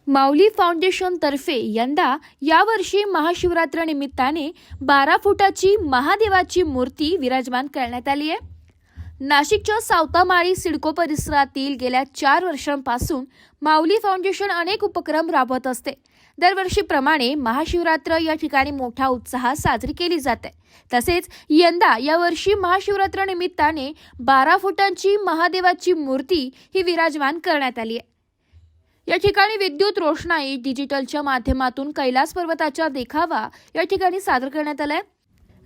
माऊली foundation तर्फे यंदा यावर्षी महाशिवरात्र निमित्ताने 12 फुटाची महादेवाची मूर्ती विराजमान करण्यात आली आहे। नाशिकच्या सावतामाळी सिडको परिसरातील गेल्या 4 वर्षांपासून माऊली फाउंडेशन अनेक उपक्रम राबवत असते। दरवर्षीप्रमाणे महाशिवरात्र या ठिकाणी मोठ्या उत्साहात साजरी केली जाते। तसेच यंदा यावर्षी महाशिवरात्र निमित्ताने 12 फुटांची महादेवाची मूर्ती ही विराजमान करण्यात आली आहे। या ठिकाणी विद्युत रोषणाई डिजिटलच्या माध्यमातून कैलास पर्वताचा देखावा या ठिकाणी सादर करण्यात आलाय।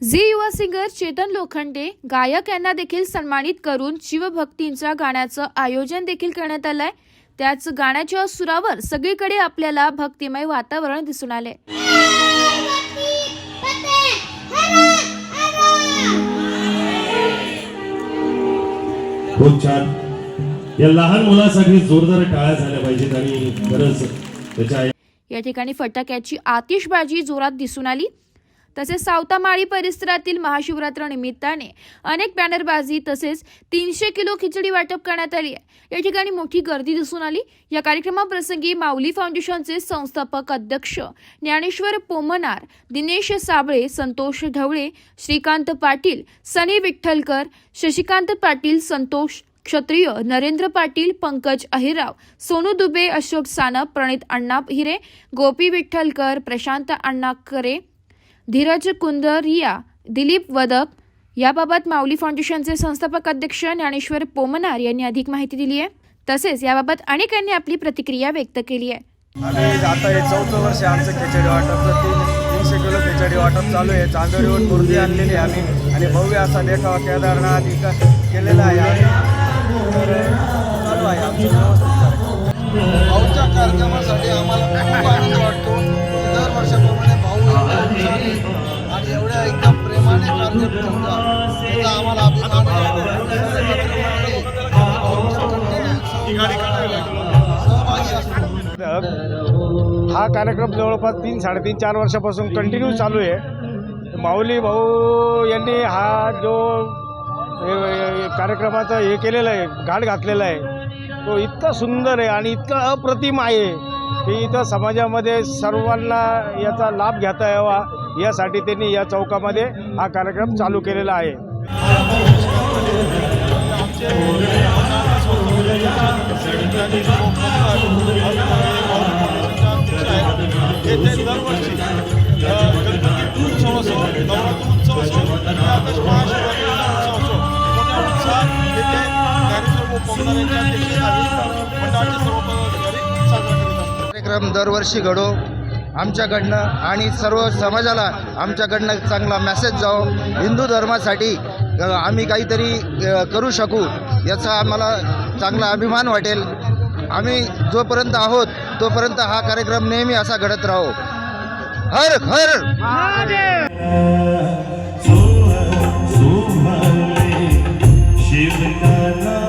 झी युवा सिंगर चेतन लोखंडे गायक यांना देखील सन्मानित करून शिवभक्तींच्या गाण्याचं आयोजन देखील करण्यात आलंय। त्याच गाण्याच्या सुरावर सगळीकडे आपल्याला भक्तिमय वातावरण दिसून आले। खूप छान। या लहान मुलासाठी जोरदार टाळ्या झाल्या पाहिजेत आणि खरंच त्याच्या या ठिकाणी फटाक्याची आतिषबाजी जोरात दिसून आली। तसेच सावतामाळी परिसरातील महाशिवरात्र निमित्ताने अनेक बॅनरबाजी तसेच 300 किलो खिचडी वाटप करण्यात आली आहे। या ठिकाणी मोठी गर्दी दिसून आली। या कार्यक्रमाप्रसंगी माऊली फाउंडेशनचे संस्थापक अध्यक्ष ज्ञानेश्वर पोमनार, दिनेश साबळे, संतोष ढवळे, श्रीकांत पाटील, सनी विठ्ठलकर, शशिकांत पाटील, संतोष क्षत्रिय, नरेंद्र पाटील, पंकज अहिरराव, सोनू दुबे, अशोक सानप, प्रणित अण्णा हिरे, गोपी विठ्ठलकर, प्रशांत अण्णा करे, धीरज कुंदरिया, दिलीप वदक याबाबत माऊली फाउंडेशनचे संस्थापक अध्यक्ष ज्ञानेश्वर पोमनार यांनी अधिक माहिती दिली आहे। तसेच याबाबत अनेकांनी आपली प्रतिक्रिया व्यक्त केली आहे। आता हे 4थं वर्ष आमचं खिचडी वाटपचं 300 किलो खिचडी वाटप चालू आहे। चांदोरीहून मूर्ती आणलेली आम्ही आणि भव्य असा देखावा केदारनाथ इथं केलेला आहे। चालू आहे भाऊच्या कार्यक्रमासाठी आम्हाला खूप आनंद वाटतो। दर वर्षाप्रमाणे भाऊ आणि एवढ्या एकदम प्रेमाने कार्यक्रम करतात त्याचा आम्हाला अभिमान आहे। हा कार्यक्रम जवळपास 3-3.5-4 वर्षापासून कंटिन्यू चालू आहे। माऊली भाऊ यांनी हा जो कार्यक्रमाचा हे केलेला आहे, घाट घातलेला आहे, तो इतका सुंदर आहे आणि इतका अप्रतिम आहे की इथं समाजामध्ये सर्वांना याचा लाभ घेता यावा यासाठी त्यांनी या चौकामध्ये हा कार्यक्रम चालू केलेला आहे। कार्यक्रम दरवर्षी घडो आमच्याकडनं आणि सर्व समाजाला आमच्याकडनं चांगला मेसेज जाओ। हिंदू धर्मासाठी आम्ही काहीतरी करू शकू याचा आम्हाला चांगला अभिमान वाटेल। आम्ही जोपर्यंत आहोत तोपर्यंत हा कार्यक्रम नेहमी असा घडत राहो। हर हर शिवकाला